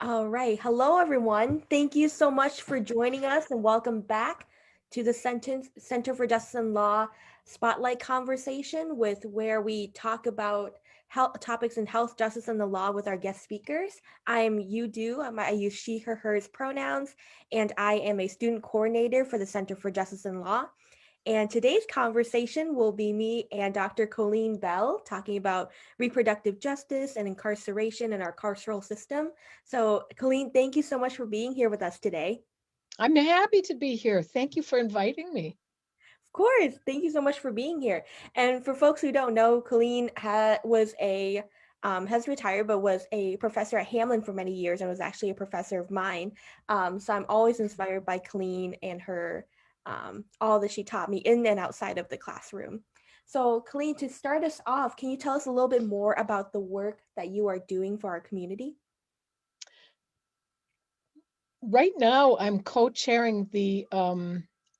All right. Hello, everyone. Thank you so much for joining us and welcome back to the Center for Justice and Law Spotlight Conversation with where we talk about health topics in health, justice, and the law with our guest speakers. I'm Dieu Do. I use she, her, hers pronouns, and I am a student coordinator for the Center for Justice and Law. And today's conversation will be me and Dr. Colleen Bell talking about reproductive justice and incarceration in our carceral system. So, Colleen, thank you so much for being here with us today. I'm happy to be here. Thank you for inviting me. Of course, thank you so much for being here. And for folks who don't know, Colleen has retired, but was a professor at Hamlin for many years and was actually a professor of mine. So I'm always inspired by Colleen and her all that she taught me in and outside of the classroom. So, Colleen, to start us off, can you tell us a little bit more about the work that you are doing for our community? Right now, I'm co-chairing the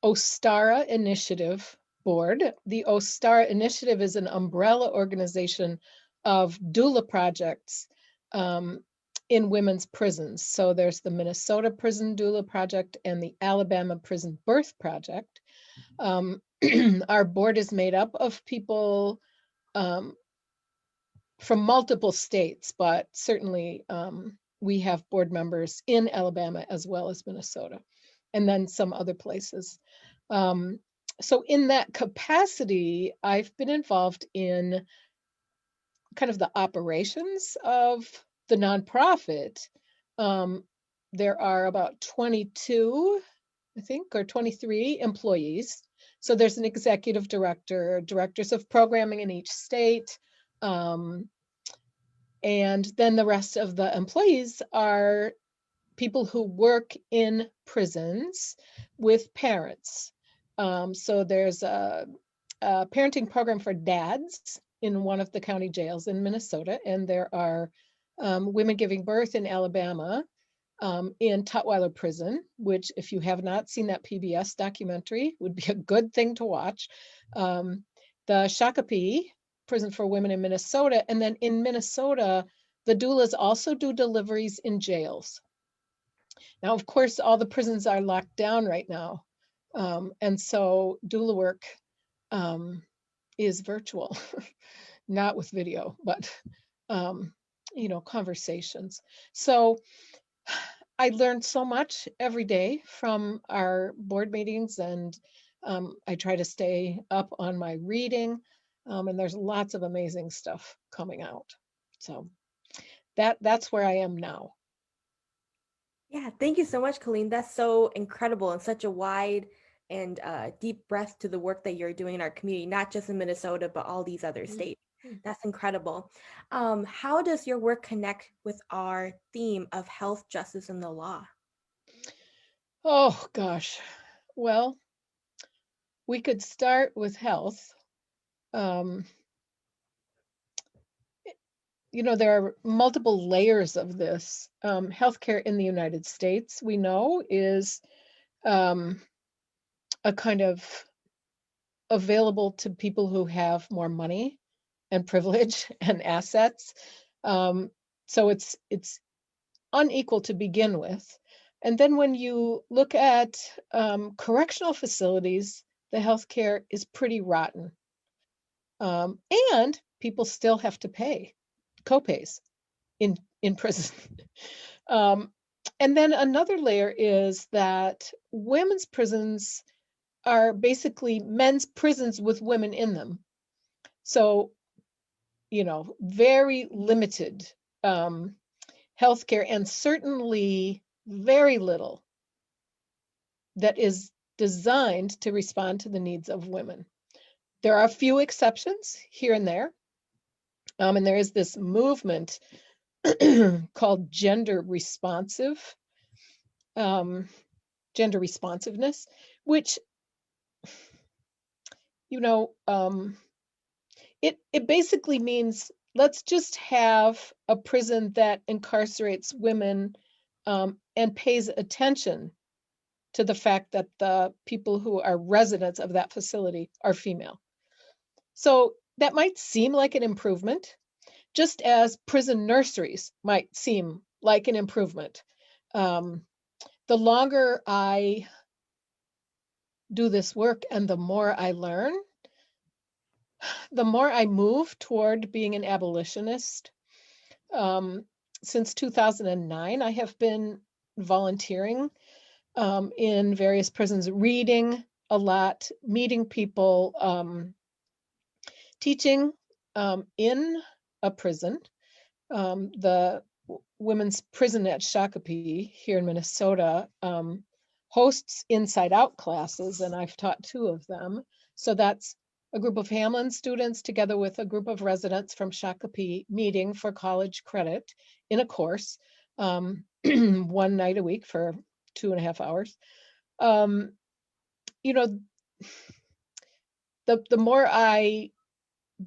Ostara Initiative board. The Ostara Initiative is an umbrella organization of doula projects in women's prisons. So there's the Minnesota Prison Doula Project and the Alabama Prison Birth Project. Our board is made up of people from multiple states, but certainly we have board members in Alabama as well as Minnesota, and then some other places. So in that capacity, I've been involved in kind of the operations of the nonprofit. There are about 22, I think, or 23 employees. So there's an executive director, directors of programming in each state, and then the rest of the employees are people who work in prisons with parents. So there's a parenting program for dads in one of the county jails in Minnesota, and there are women giving birth in Alabama in Tutwiler Prison, which, if you have not seen that PBS documentary, would be a good thing to watch. The Shakopee Prison for Women in Minnesota, and then in Minnesota, the doulas also do deliveries in jails. Now, of course, all the prisons are locked down right now, and so doula work is virtual, not with video, but conversations. So I learned so much every day from our board meetings, and I try to stay up on my reading, and there's lots of amazing stuff coming out. So that's where I am now. Yeah, thank you so much, Colleen. That's so incredible and such a wide and deep breadth to the work that you're doing in our community, not just in Minnesota, but all these other states. That's incredible. How does your work connect with our theme of health, justice, and the law? Oh gosh. Well, we could start with health. Um, there are multiple layers of this. Healthcare in the United States, we know, is a kind of available to people who have more money and privilege and assets. So it's unequal to begin with. And then when you look at correctional facilities, the healthcare is pretty rotten. And people still have to pay co-pays in prison. And then another layer is that women's prisons are basically men's prisons with women in them. So, very limited healthcare, and certainly very little that is designed to respond to the needs of women. There are a few exceptions here and there. And there is this movement called gender responsiveness, which, it basically means let's just have a prison that incarcerates women and pays attention to the fact that the people who are residents of that facility are female. So that might seem like an improvement, just as prison nurseries might seem like an improvement. The longer I do this work and the more I learn, the more I move toward being an abolitionist. Since 2009, I have been volunteering in various prisons, reading a lot, meeting people, teaching in a prison. The women's prison at Shakopee here in Minnesota hosts inside out classes, and I've taught 2 of them. So that's a group of Hamlin students together with a group of residents from Shakopee meeting for college credit in a course, 1 night a week for 2.5 hours. You know, the more I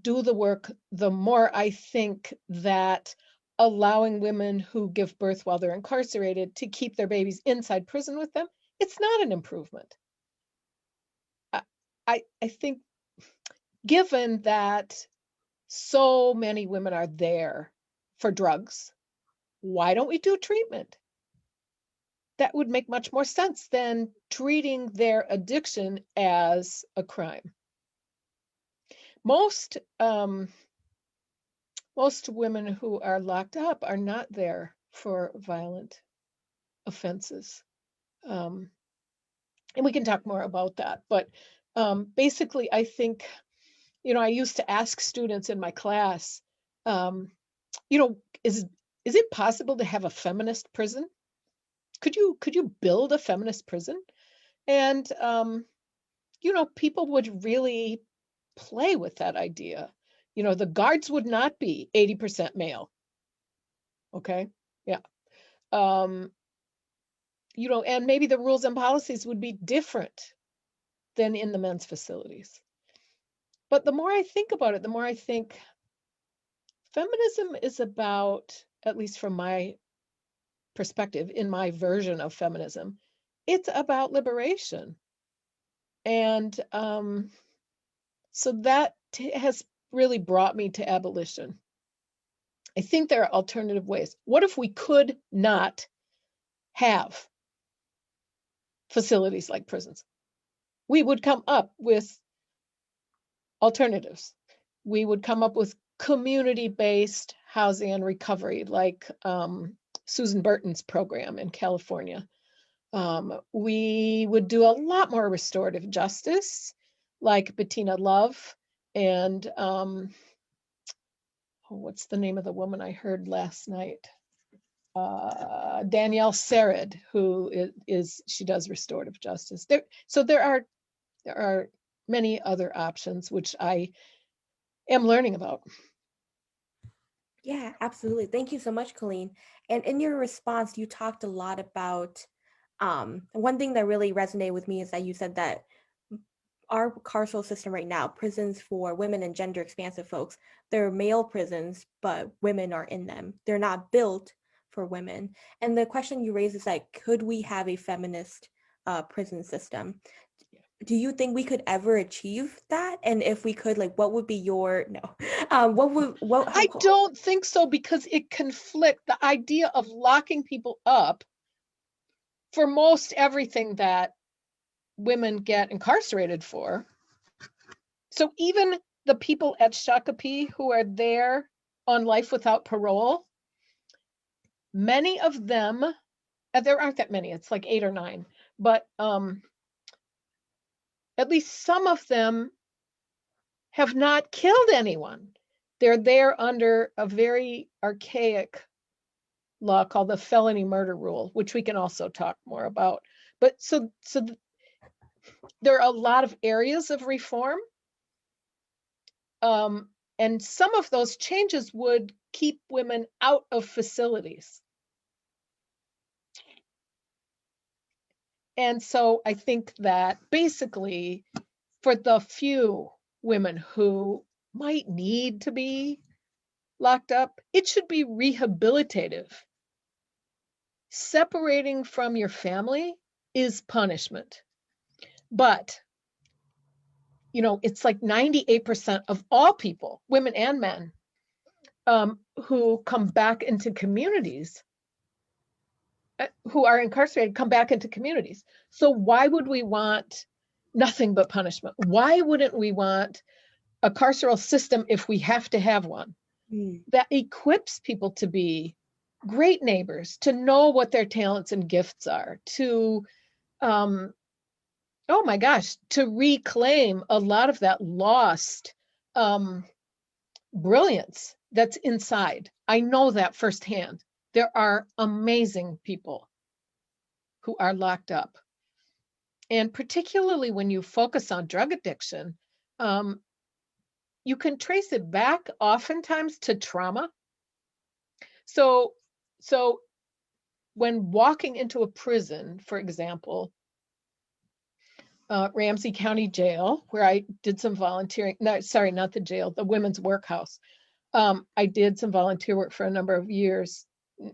do the work, the more I think that allowing women who give birth while they're incarcerated to keep their babies inside prison with them, it's not an improvement. I think given that so many women are there for drugs, why don't we do treatment? That would make much more sense than treating their addiction as a crime. Most women who are locked up are not there for violent offenses. And we can talk more about that. But basically, I think, I used to ask students in my class, is it possible to have a feminist prison? Could you build a feminist prison? And, people would really play with that idea. The guards would not be 80% male. Okay. Yeah. And maybe the rules and policies would be different than in the men's facilities. But the more I think about it, the more I think feminism is about, at least from my perspective, in my version of feminism, it's about liberation. And so that has really brought me to abolition. I think there are alternative ways. What if we could not have facilities like prisons? We would come up with alternatives. We would come up with community-based housing and recovery, like Susan Burton's program in California. We would do a lot more restorative justice, like Bettina Love and what's the name of the woman I heard last night? Danielle Serid, who she does restorative justice. There are many other options which I am learning about. Yeah, absolutely. Thank you so much, Colleen. And in your response, you talked a lot about one thing that really resonated with me is that you said that our carceral system right now, prisons for women and gender expansive folks, they're male prisons, but women are in them. They're not built for women. And the question you raise is like, could we have a feminist prison system? Do you think we could ever achieve that? And if we could, like, what would be your I don't think so, because it conflicts the idea of locking people up for most everything that women get incarcerated for. So even the people at Shakopee who are there on life without parole, many of them, there aren't that many, it's like 8 or 9, but at least some of them have not killed anyone. They're there under a very archaic law called the felony murder rule, which we can also talk more about. But so there are a lot of areas of reform. And some of those changes would keep women out of facilities. And so I think that basically for the few women who might need to be locked up, it should be rehabilitative. Separating from your family is punishment. But, it's like 98% of all people, women and men, who come back into communities who are incarcerated come back into communities. So why would we want nothing but punishment? Why wouldn't we want a carceral system if we have to have one that equips people to be great neighbors, to know what their talents and gifts are, to oh my gosh, to reclaim a lot of that lost brilliance that's inside. I know that firsthand. There are amazing people who are locked up. And particularly when you focus on drug addiction, you can trace it back oftentimes to trauma. So when walking into a prison, for example, Ramsey County Jail, where I did some volunteering, no, sorry, not the jail, the women's workhouse. I did some volunteer work for a number of years,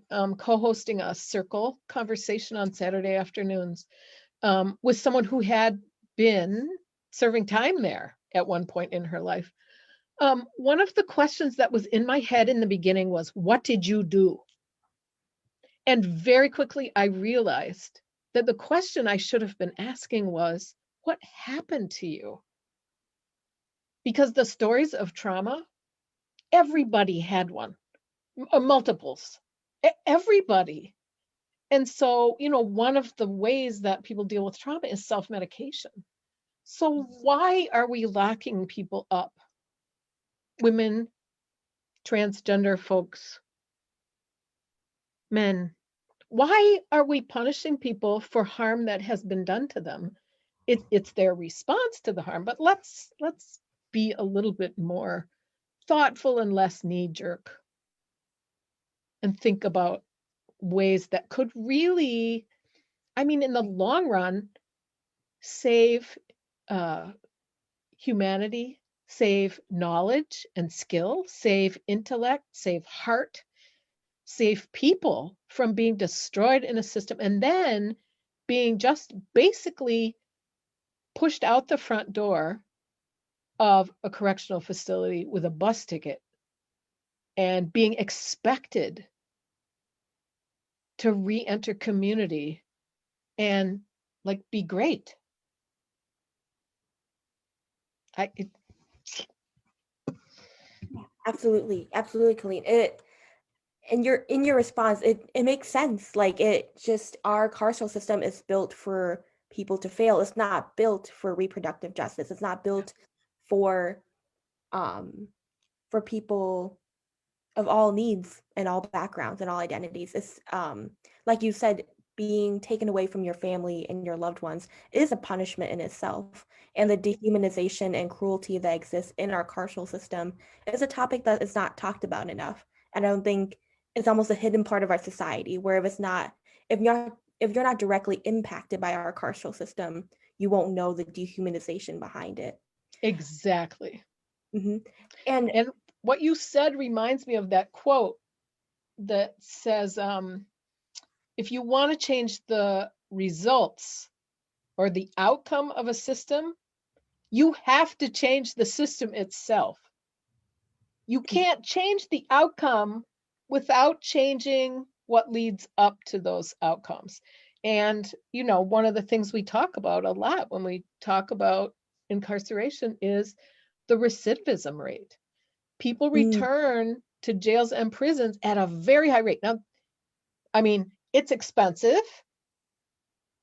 co-hosting a circle conversation on Saturday afternoons with someone who had been serving time there at one point in her life. One of the questions that was in my head in the beginning was, what did you do? And very quickly I realized that the question I should have been asking was, what happened to you? Because the stories of trauma, everybody had one, multiples, everybody. And so, one of the ways that people deal with trauma is self-medication. So why are we locking people up? Women, transgender folks, men. Why are we punishing people for harm that has been done to them? It's their response to the harm, but let's be a little bit more thoughtful and less knee-jerk and think about ways that could really, in the long run, save humanity, save knowledge and skill, save intellect, save heart, save people from being destroyed in a system and then being just basically pushed out the front door of a correctional facility with a bus ticket and being expected to re-enter community and be great. Absolutely, Colleen. In your response, it makes sense. Our carceral system is built for people to fail. It's not built for reproductive justice. It's not built for people of all needs and all backgrounds and all identities. It's like you said, being taken away from your family and your loved ones is a punishment in itself. And the dehumanization and cruelty that exists in our carceral system is a topic that is not talked about enough. And I don't think it's almost a hidden part of our society where if you're not directly impacted by our carceral system, you won't know the dehumanization behind it. Exactly. Mm-hmm. And what you said reminds me of that quote that says, if you want to change the results or the outcome of a system, you have to change the system itself. You can't change the outcome without changing what leads up to those outcomes. And, one of the things we talk about a lot when we talk about incarceration is the recidivism rate. People return to jails and prisons at a very high rate. Now, it's expensive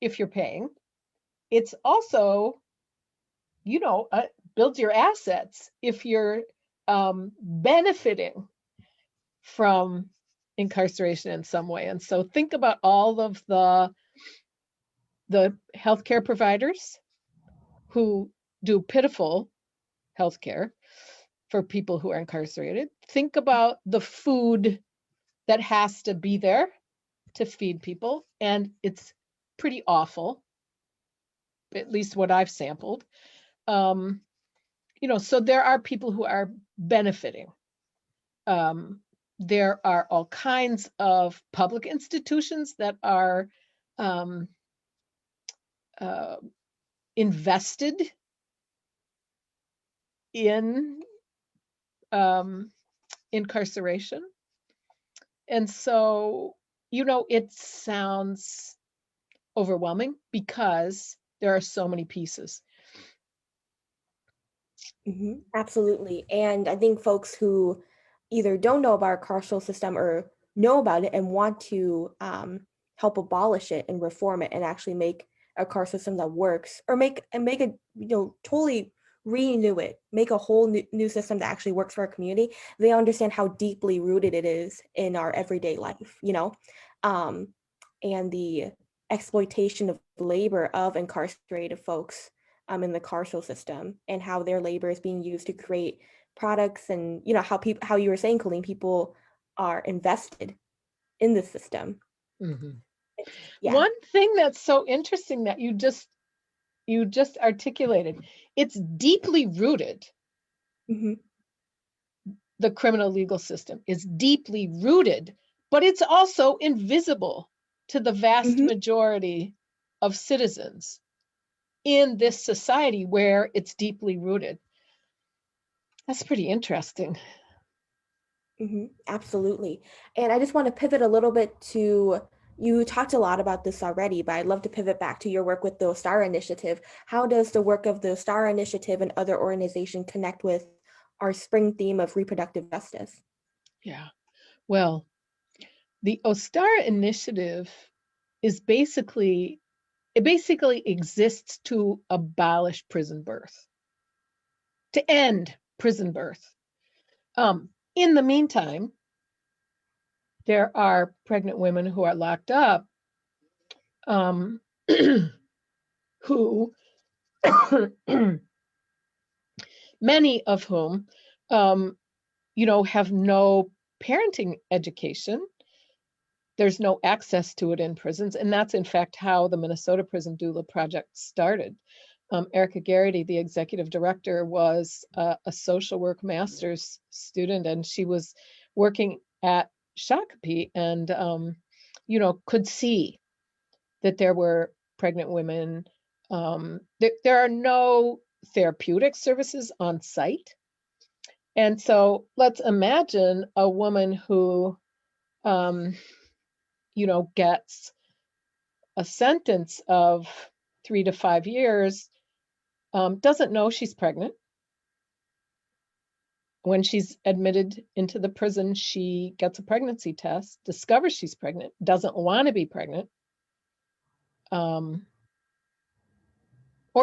if you're paying. It's also, builds your assets if you're benefiting from incarceration in some way. And so think about all of the healthcare providers who do pitiful healthcare for people who are incarcerated. Think about the food that has to be there to feed people, and it's pretty awful, at least what I've sampled. So there are people who are benefiting. There are all kinds of public institutions that are invested in incarceration. And so, it sounds overwhelming because there are so many pieces. Absolutely. And I think folks who either don't know about our carceral system or know about it and want to help abolish it and reform it and actually make a carceral system that works, or make a totally renew it, make a whole new system that actually works for our community. They understand how deeply rooted it is in our everyday life, and the exploitation of labor of incarcerated folks in the carceral system, and how their labor is being used to create products, and how you were saying, Colleen, people are invested in the system. Mm-hmm. Yeah. One thing that's so interesting that you just articulated, it's deeply rooted. Mm-hmm. The criminal legal system is deeply rooted, but it's also invisible to the vast Mm-hmm. majority of citizens in this society where it's deeply rooted. That's pretty interesting. Absolutely. And I just want to pivot a little bit to, you talked a lot about this already, but I'd love to pivot back to your work with the Ostara Initiative. How does the work of the Ostara Initiative and other organizations connect with our spring theme of reproductive justice? Yeah. Well, the Ostara Initiative is basically exists to abolish prison birth, to end prison birth. In the meantime, there are pregnant women who are locked up, who many of whom have no parenting education. There's no access to it in prisons, and that's in fact how the Minnesota Prison Doula Project started. Erica Garrity, the executive director, was a social work master's student, and she was working at Shakopee and could see that there were pregnant women. There are no therapeutic services on site. And so let's imagine a woman who, gets a sentence of 3 to 5 years, doesn't know she's pregnant. When she's admitted into the prison, she gets a pregnancy test, discovers she's pregnant, doesn't want to be pregnant. Or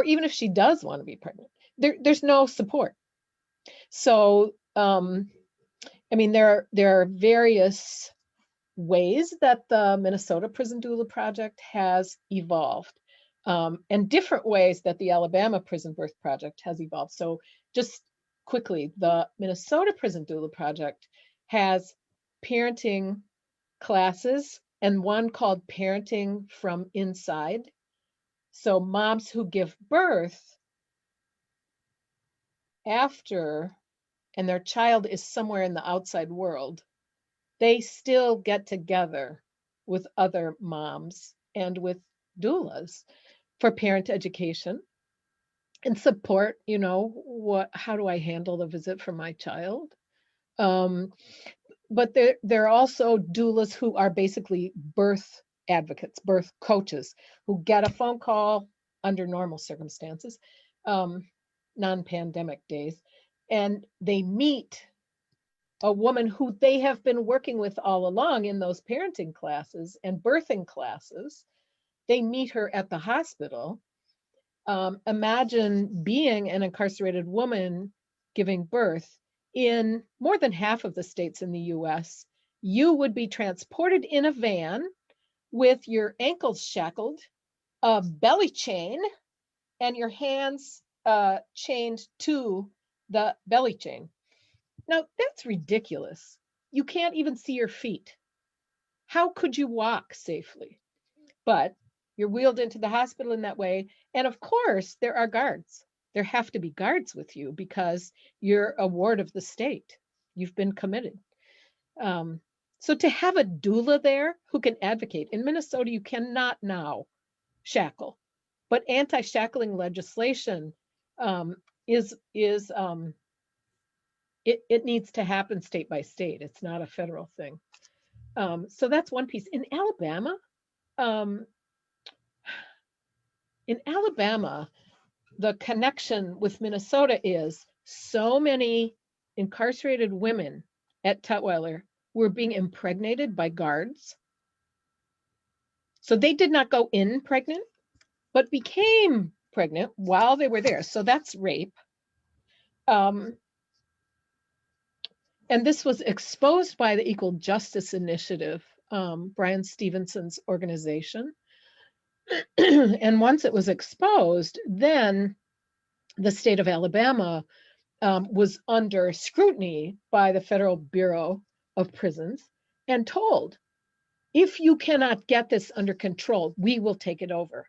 even if she does want to be pregnant, there's no support. So, there are various ways that the Minnesota Prison Doula Project has evolved, and different ways that the Alabama Prison Birth Project has evolved. So just quickly, the Minnesota Prison Doula Project has parenting classes and one called Parenting from Inside. So moms who give birth after, and their child is somewhere in the outside world, they still get together with other moms and with doulas for parent education and support. How do I handle the visit for my child? But there are also doulas who are basically birth advocates, birth coaches, who get a phone call under normal circumstances, non-pandemic days, and they meet a woman who they have been working with all along in those parenting classes and birthing classes. They meet her at the hospital. Imagine being an incarcerated woman giving birth. In more than half of the states in the US, you would be transported in a van with your ankles shackled, a belly chain, and your hands chained to the belly chain. Now, that's ridiculous. You can't even see your feet. How could you walk safely? But you're wheeled into the hospital in that way. And of course, there are guards. There have to be guards with you because you're a ward of the state. You've been committed. So to have a doula there who can advocate, in Minnesota, you cannot now shackle, but anti-shackling legislation it needs to happen state by state. It's not a federal thing. So that's one piece. Um, in Alabama, the connection with Minnesota is so many incarcerated women at Tutwiler were being impregnated by guards. So they did not go in pregnant, but became pregnant while they were there. So that's rape. Um, and this was exposed by the Equal Justice Initiative, Brian Stevenson's organization. And once it was exposed, then the state of Alabama was under scrutiny by the Federal Bureau of Prisons and told, if you cannot get this under control, we will take it over.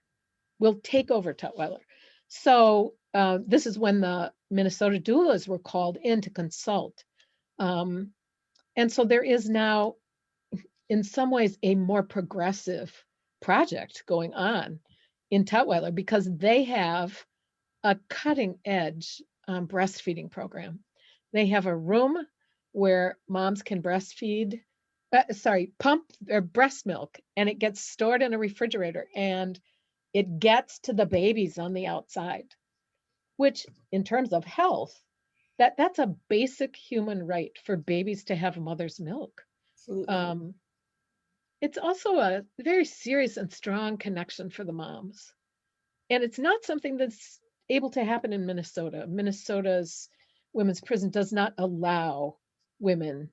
We'll take over Tutwiler. So this is when the Minnesota doulas were called in to consult. And so there is now, in some ways, a more progressive project going on in Tutwiler because they have a cutting edge breastfeeding program. They have a room where moms can pump their breast milk, and it gets stored in a refrigerator and it gets to the babies on the outside, which in terms of health, that's a basic human right for babies to have mother's milk. Absolutely. It's also a very serious and strong connection for the moms. And it's not something that's able to happen in Minnesota. Minnesota's women's prison does not allow women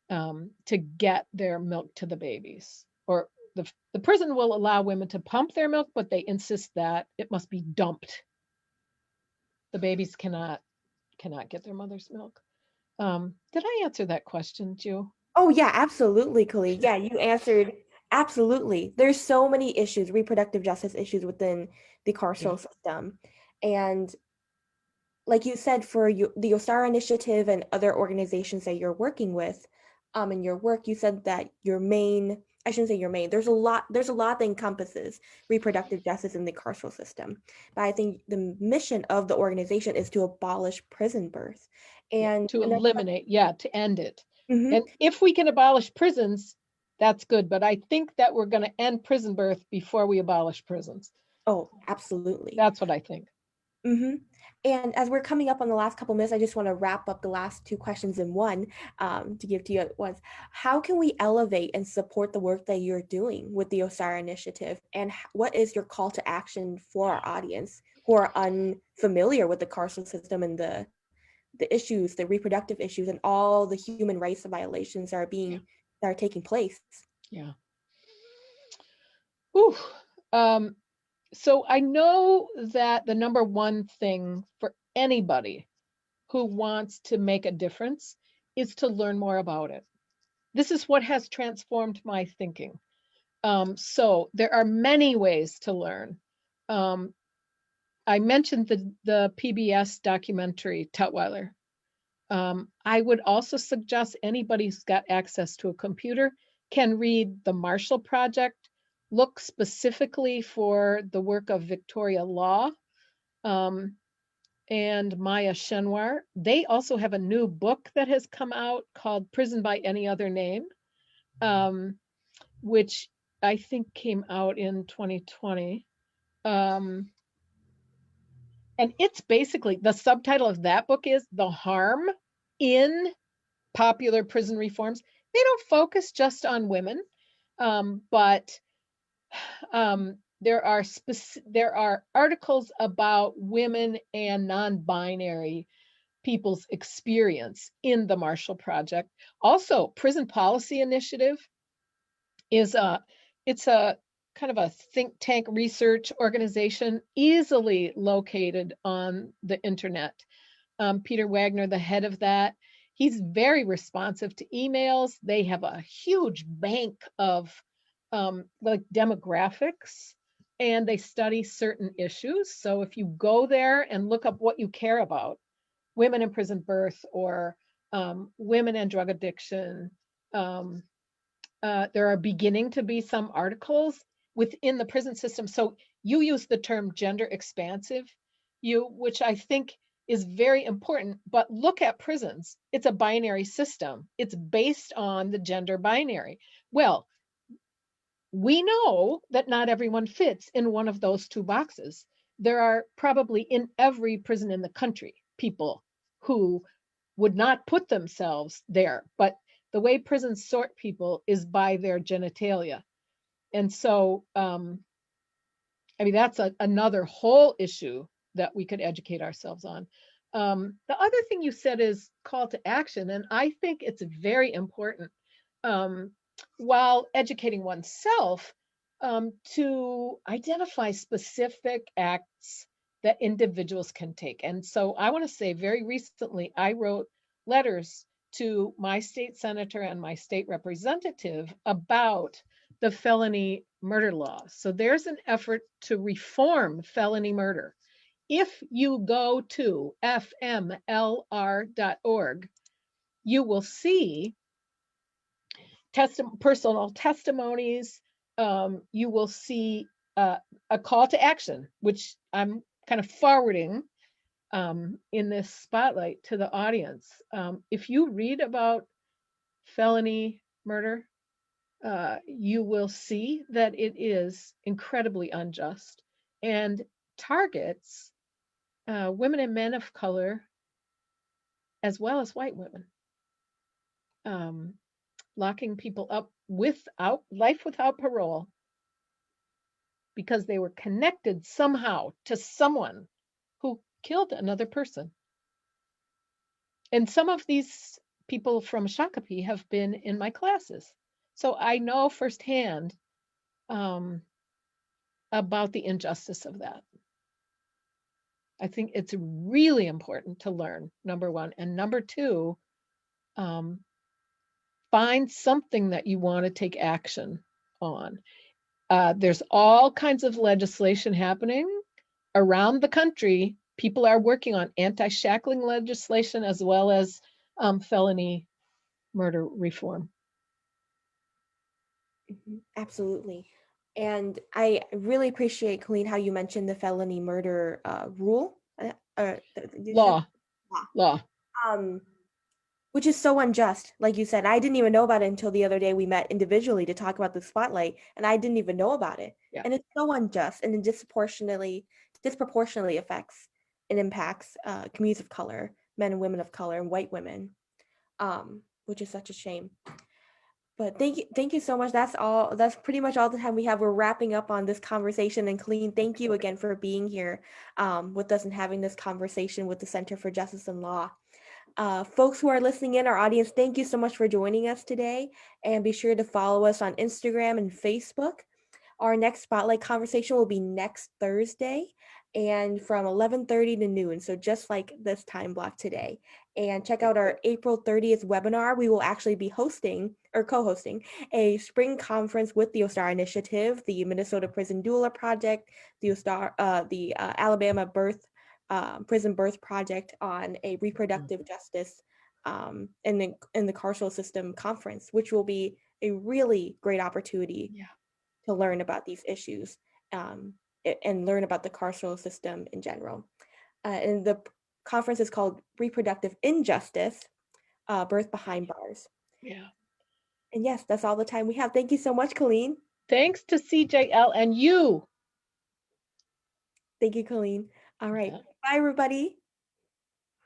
to get their milk to the babies. Or the prison will allow women to pump their milk, but they insist that it must be dumped. The babies cannot get their mother's milk. Did I answer that question, Ju? Oh yeah, absolutely, Colleen. Yeah, you answered absolutely. There's so many issues, reproductive justice issues within the Yeah. carceral system. And like you said, for you, the Ostara Initiative and other organizations that you're working with, in your work, you said that your main, I shouldn't say your main, there's a lot that encompasses reproductive justice in the carceral system. But I think the mission of the organization is to abolish prison birth. Yeah, And to eliminate, to end it. Mhm. And if we can abolish prisons, that's good. But I think that we're going to end prison birth before we abolish prisons. Oh, absolutely. That's what I think. hmm And as we're coming up on the last couple minutes, I just want to wrap up the last two questions in one to give to you at once. How can we elevate and support the work that you're doing with the Ostara Initiative? And what is your call to action for our audience who are unfamiliar with the carceral system and the issues, the reproductive issues, and all the human rights violations that are taking place? Yeah. Ooh. So I know that the number one thing for anybody who wants to make a difference is to learn more about it. This is what has transformed my thinking. So there are many ways to learn. I mentioned the PBS documentary Tutwiler. I would also suggest anybody who's got access to a computer can read the Marshall Project, look specifically for the work of Victoria Law and Maya Shenwar. They also have a new book that has come out called Prison by Any Other Name, which I think came out in 2020. And it's basically, the subtitle of that book is The Harm in Popular Prison Reforms. They don't focus just on women, but there are articles about women and non-binary people's experience in the Marshall Project. Also, Prison Policy Initiative is it's a kind of a think tank research organization easily located on the internet. Peter Wagner, the head of that, he's very responsive to emails. They have a huge bank of like demographics, and they study certain issues. So if you go there and look up what you care about, women in prison birth or women and drug addiction, there are beginning to be some articles within the prison system. So you use the term gender expansive, which I think is very important, but look at prisons. It's a binary system. It's based on the gender binary. Well, we know that not everyone fits in one of those two boxes. There are probably in every prison in the country people who would not put themselves there, but the way prisons sort people is by their genitalia. And so, I mean, that's another whole issue that we could educate ourselves on. The other thing you said is call to action, and I think it's very important, um, while educating oneself, to identify specific acts that individuals can take. And so I want to say very recently, I wrote letters to my state senator and my state representative about the felony murder law. So there's an effort to reform felony murder. If you go to fmlr.org, you will see personal testimonies. You will see a call to action, which I'm kind of forwarding in this spotlight to the audience. If you read about felony murder, you will see that it is incredibly unjust and targets women and men of color as well as white women, locking people up without life without parole because they were connected somehow to someone who killed another person. And some of these people from Shakopee have been in my classes, so I know firsthand about the injustice of that. I think it's really important to learn, number one. And number two, find something that you want to take action on. There's all kinds of legislation happening around the country. People are working on anti-shackling legislation as well as felony murder reform. Absolutely. And I really appreciate, Colleen, how you mentioned the felony murder rule. Law. Which is so unjust. Like you said, I didn't even know about it until the other day we met individually to talk about the spotlight, and I didn't even know about it. Yeah. And it's so unjust, and it disproportionately affects and impacts communities of color, men and women of color, and white women, which is such a shame. But thank you so much. That's pretty much all the time we have. We're wrapping up on this conversation. And Colleen, thank you again for being here with us and having this conversation with the Center for Justice and Law. Folks who are listening in, our audience, thank you so much for joining us today. And be sure to follow us on Instagram and Facebook. Our next Spotlight conversation will be next Thursday and from 11:30 to noon. So just like this time block today. And check out our April 30th webinar. We will actually be hosting or co-hosting a spring conference with the Ostara Initiative, the Minnesota Prison Doula Project, the Alabama Prison Birth Project on a reproductive justice in the carceral system conference, which will be a really great opportunity to learn about these issues and learn about the carceral system in general. And the conference is called Reproductive Injustice, Birth Behind Bars. Yeah. And yes, that's all the time we have. Thank you so much, Colleen. Thanks to CJL and you. Thank you, Colleen. All right. Bye, everybody.